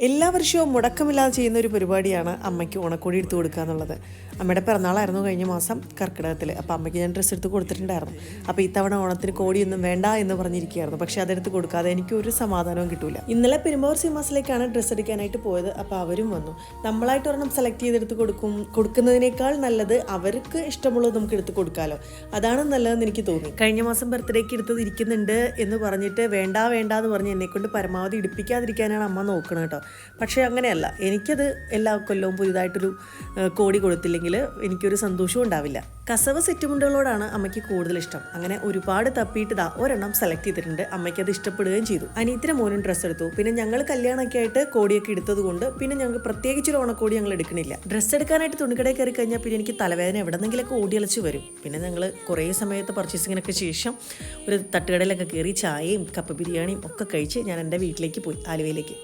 എല്ലാ വർഷവും മുടക്കമില്ലാതെ ചെയ്യുന്ന ഒരു പരിപാടിയാണ് അമ്മയ്ക്ക് ഓണക്കോടി എടുത്തു കൊടുക്കുക എന്നുള്ളത്. അമ്മയുടെ പിറന്നാളായിരുന്നു കഴിഞ്ഞ മാസം കർക്കിടകത്തിൽ. അപ്പോൾ അമ്മയ്ക്ക് ഞാൻ ഡ്രസ്സ് എടുത്ത് കൊടുത്തിട്ടുണ്ടായിരുന്നു. അപ്പോൾ ഇത്തവണ ഓണത്തിന് കോടിയൊന്നും വേണ്ട എന്ന് പറഞ്ഞിരിക്കുകയായിരുന്നു. പക്ഷേ അതെടുത്ത് കൊടുക്കാതെ എനിക്കൊരു സമാധാനവും കിട്ടില്ല. ഇന്നലെ പെരുമ്പാവൂർ സിനിമാസിലേക്കാണ് ഡ്രസ്സ് എടുക്കാനായിട്ട് പോയത്. അപ്പോൾ അവരും വന്നു. നമ്മളായിട്ട് ഒരെണ്ണം സെലക്ട് ചെയ്തെടുത്ത് കൊടുക്കുന്നതിനേക്കാൾ നല്ലത് അവർക്ക് ഇഷ്ടമുള്ളത് നമുക്ക് എടുത്ത് കൊടുക്കാമല്ലോ. അതാണ് നല്ലതെന്ന് എനിക്ക് തോന്നി. കഴിഞ്ഞ മാസം ബർത്ത്ഡേക്ക് എടുത്തത് ഇരിക്കുന്നുണ്ട് എന്ന് പറഞ്ഞിട്ട് വേണ്ട എന്ന് പറഞ്ഞ് എന്നെക്കൊണ്ട് പരമാവധി ഇടിപ്പിക്കാതിരിക്കാനാണ് അമ്മ നോക്കുന്നത് കേട്ടോ. പക്ഷേ അങ്ങനെയല്ല, എനിക്കത് എല്ലാ കൊല്ലവും പുതിയതായിട്ടൊരു കോടി കൊടുത്തില്ലെങ്കിൽ എനിക്കൊരു സന്തോഷവും ഉണ്ടാവില്ല. കസവ് സെറ്റുമുണ്ടുകളോടാണ് അമ്മയ്ക്ക് കൂടുതൽ ഇഷ്ടം. അങ്ങനെ ഒരുപാട് തപ്പിയിട്ട് ഒരെണ്ണം സെലക്ട് ചെയ്തിട്ടുണ്ട്. അമ്മയ്ക്ക് അത് ഇഷ്ടപ്പെടുകയും ചെയ്തു. അനിയത്തിൻ്റെ മോനും ഡ്രസ്സ് എടുത്തു. പിന്നെ ഞങ്ങൾ കല്യാണമൊക്കെ ആയിട്ട് കോടിയൊക്കെ എടുത്തത് കൊണ്ട് പിന്നെ ഞങ്ങൾക്ക് പ്രത്യേകിച്ചൊരു ഓണക്കോടി ഞങ്ങൾ എടുക്കണില്ല. ഡ്രസ്സ് എടുക്കാനായിട്ട് തുണിക്കടയിൽ കയറി കഴിഞ്ഞാൽ പിന്നെ എനിക്ക് തലവേദന എവിടെന്നെങ്കിലൊക്കെ ഓടിയളച്ച് വരും. പിന്നെ ഞങ്ങൾ കുറേ സമയത്ത് പർച്ചേസിങ്ങിനൊക്കെ ശേഷം ഒരു തട്ടുകടയിലൊക്കെ കയറി ചായയും കപ്പ ബിരിയാണിയും ഒക്കെ കഴിച്ച് ഞാൻ എൻ്റെ വീട്ടിലേക്ക് പോയി, ആലുവയിലേക്ക്.